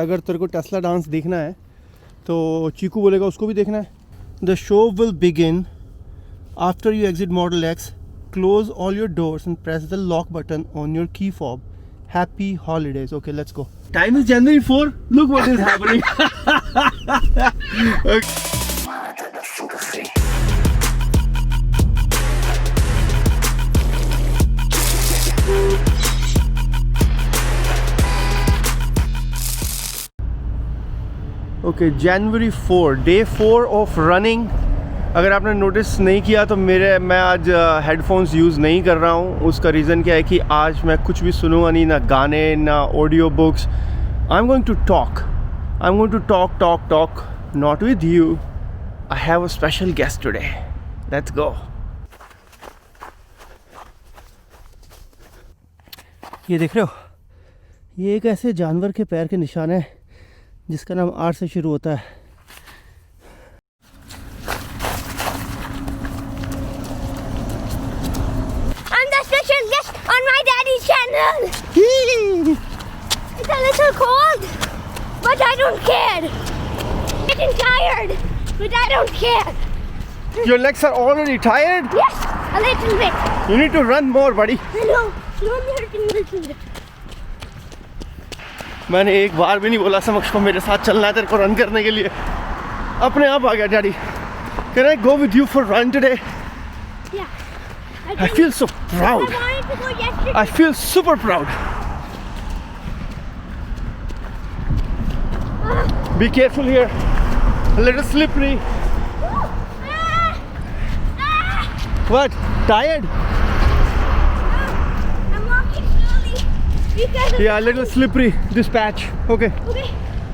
अगर तेरे को टेस्ला डांस देखना है तो चीकू बोलेगा उसको भी देखना है. The show will begin after you exit model x. Close all your doors and press the lock button on your key fob. Happy holidays. Okay, let's go. Time is January 4. Look what is happening. Okay. Okay, January 4. Day 4 of running. अगर आपने notice नहीं किया तो मैं आज headphones use नहीं कर रहा हूँ. उसका रीज़न क्या है कि आज मैं कुछ भी सुनूंगा नहीं, ना गाने ना audio books. I am going to talk not with you. I have a special guest today. Let's go. ये देख रहे हो, ये एक ऐसे जानवर के पैर के निशान है जिसका नाम आर से शुरू होता है. On my daddy's channel. It's a little cold, but I don't care. I'm getting tired, but I don't care. Your legs are already tired? Yes, a little bit. You need to run more, buddy. No, I'm hurting a little bit. मैंने एक बार भी नहीं बोला समक्ष को मेरे साथ चलना है तेरे को रन करने के लिए. अपने आप आ गया daddy. Can I go with you for run today? Yeah. I feel so proud. I wanted to go yesterday. I feel super proud. Be careful here. A little slippery. What? Tired? I'm walking slowly because of Yeah, a little slippery this patch. Okay. Okay,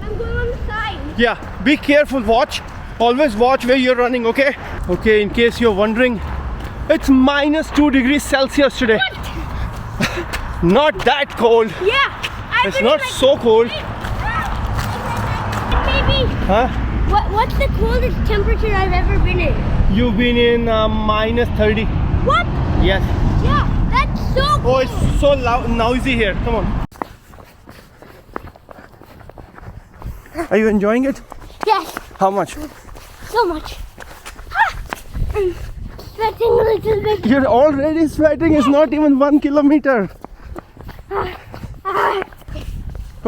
I'm going on the side. Yeah, be careful. Watch. Always watch where you're running, okay? Okay, in case you're wondering, it's minus 2 degrees Celsius today. What? Not that cold. Yeah. It's not so cold. Maybe. Huh? What's the coldest temperature I've ever been in? You've been in minus 30. What? Yes. Yeah, that's so cold. Oh, it's so loud, noisy here. Come on. Are you enjoying it? Yes, How much? so much. I'm sweating a little bit. You're already sweating. It's not even 1 kilometer.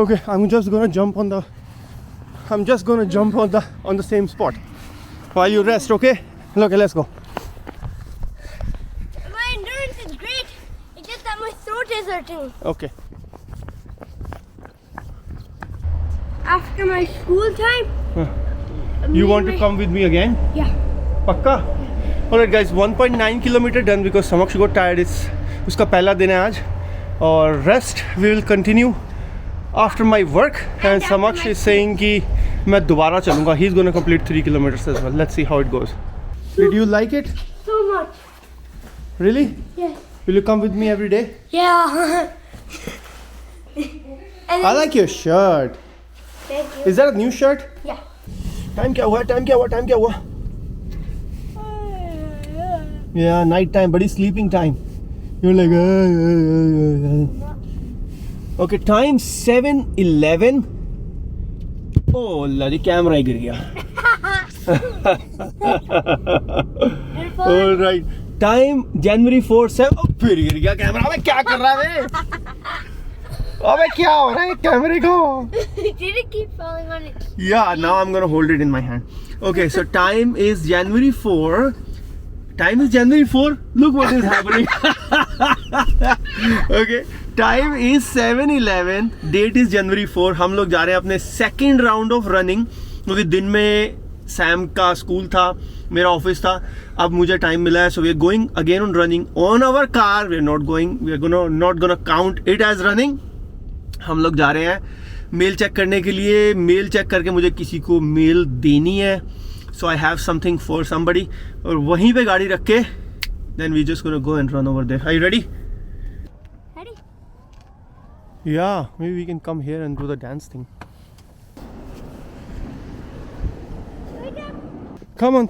Okay, I'm just gonna jump on the same spot while you rest. Okay? Okay, let's go. My endurance is great. It's just that my throat is hurting. Okay. After my school time. You want to come with me again? Yeah. Pakka? Alright guys, 1.9 kilometer done because Samaksh got tired. उसका पहला दिन है आज. और rest we will continue after my work. And Samaksh is saying कि मैं दोबारा चलूँगा. He's gonna complete 3 kilometers as well. Let's see how it goes. Did you like it? So much. Really? Yes. Will you come with me every day? Yeah. I like your shirt. Thank you. Is that a new shirt? Yeah. Time क्या हुआ? Yeah, night time, buddy, sleeping time. You're like, Okay, time 7:11. Oh, lari camera ही गिर गया. All right. Time January 4, 7. Oh, फिर गिर गया camera. अबे क्या कर रहा है? अबे क्या हो रहा है कैमरे को? Did it keep falling on it? Yeah, now I'm gonna hold it in my hand. Okay, so time is January 4. Time is January 4. Look what is happening. Okay, time is 7:11. Date is January 4. हम लोग जा रहे हैं अपने second round of running. क्योंकि दिन में Sam का स्कूल था, मेरा ऑफिस था. अब मुझे टाइम मिला है, so we are going again on running on our car. We are not gonna count it as running. हम लोग जा रहे हैं मेल चेक करने के लिए. मेल चेक करके मुझे किसी को मेल देनी है. So I have something for somebody. और वहीं पे गाड़ी रख के then we just gonna go and run over there. Are you ready? Ready? Yeah, maybe we can come here and do the dance thing. Come on,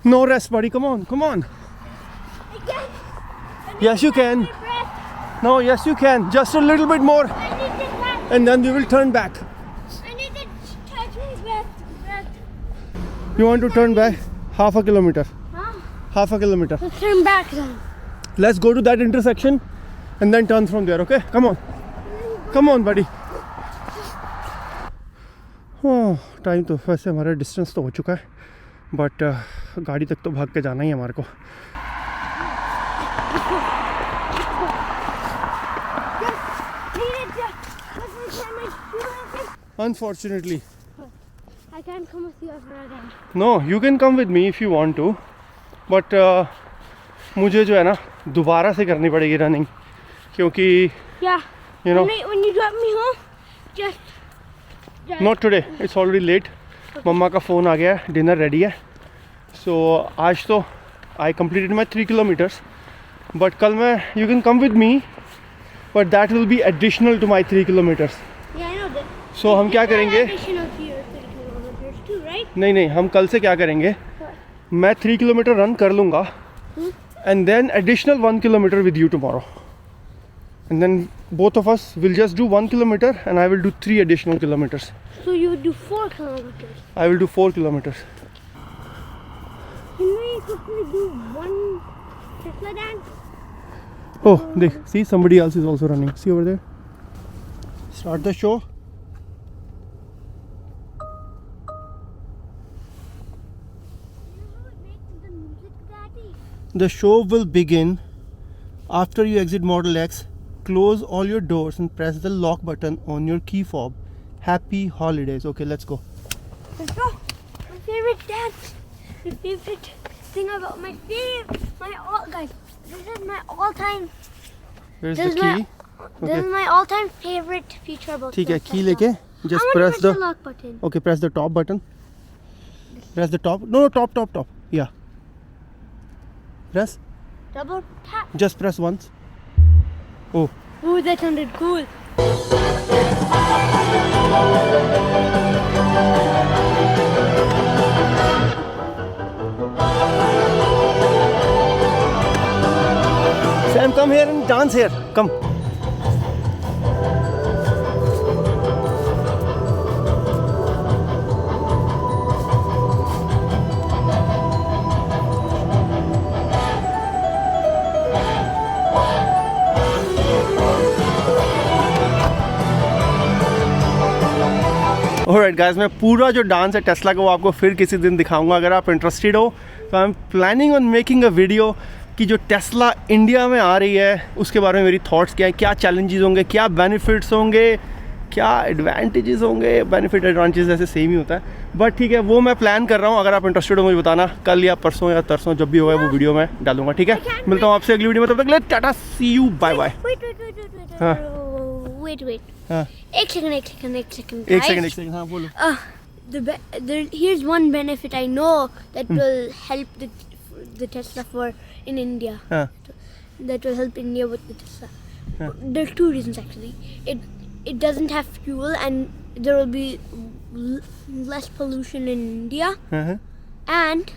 no rest, buddy. Come on. Yes, you can. No, yes, you can. Just a little bit more. I need to catch and then we will turn back. I need to touch my breath. You want to turn back half a kilometer? Huh? Half a kilometer. Let's turn back then. Let's go to that intersection and then turn from there, okay? Come on. Come on, buddy. Oh, time तो वैसे हमारा distance तो हो चुका है, but गाड़ी तक तो भाग के जाना ही है हमारे को. Unfortunately. I can't come with you ever again. No, you can come with me if you want to, but मुझे जो है ना दोबारा से करनी पड़ेगी रनिंग, क्योंकि Yeah. you know When you drop me home, just not today. It's already late. मम्मा का फ़ोन आ गया है, डिनर रेडी है. So आज तो I completed my 3 kilometers, but कल मैं you can come with me, but that will be additional to my 3 kilometers. Yeah, I know that. So हम क्या करेंगे? Additional to your 3 kilometers too, right? नहीं नहीं, हम कल से क्या करेंगे, मैं 3 किलोमीटर रन कर लूँगा and then additional 1 kilometer with you tomorrow, and then both of us will just do 1 kilometer and I will do 3 additional kilometers. So you would do 4 kilometers. I will do 4 kilometers. Can we quickly do one Tesla dance? Oh, देख, see somebody else is also running. See over there. Start the show. The show will begin after you exit Model X. Close all your doors and press the lock button on your key fob. Happy holidays. Okay, let's go. Let's go. My favorite dance. My favorite thing about guys. This is my all-time. Where's This the is my- key? This Okay. is my all-time favorite feature about. ठीक है, the key Tesla. लेके I just want to press press the the. lock button. Okay, press the top button. Press the top. No, top. Yeah. Press. Double tap. Just press once. Oh. Ooh, that sounded cool. Sam, come here and dance here. Come. Alright guys, मैं पूरा जो dance है Tesla का वो आपको फिर किसी दिन दिखाऊंगा. अगर आप इंटरेस्टेड हो तो I am planning on making a video कि जो टेस्ला इंडिया में आ रही है उसके बारे में मेरी थॉट्स क्या हैं, क्या चैलेंजेस होंगे, क्या बेनिफिट्स होंगे, क्या एडवांटेजेस होंगे. बेनिफिट एडवांटेजेस ऐसे सेम ही होता है, बट ठीक है, वो मैं प्लान कर रहा हूँ. अगर आप इंटरेस्टेड हो मुझे बताना, कल या परसों या तरसों जब भी होगा वो वीडियो मैं डालूंगा. ठीक है, मिलता हूँ आपसे अगली वीडियो में. तब तक ले टाटा, सी यू, बाय बाय. Wait. हाँ. एक सेकंड. एक सेकंड. हाँ बोलो. Here's one benefit I know that will help the Tesla for in India. हाँ. That will help India with the Tesla. Huh. There are 2 reasons actually. It doesn't have fuel and there will be less pollution in India. Uh-huh. And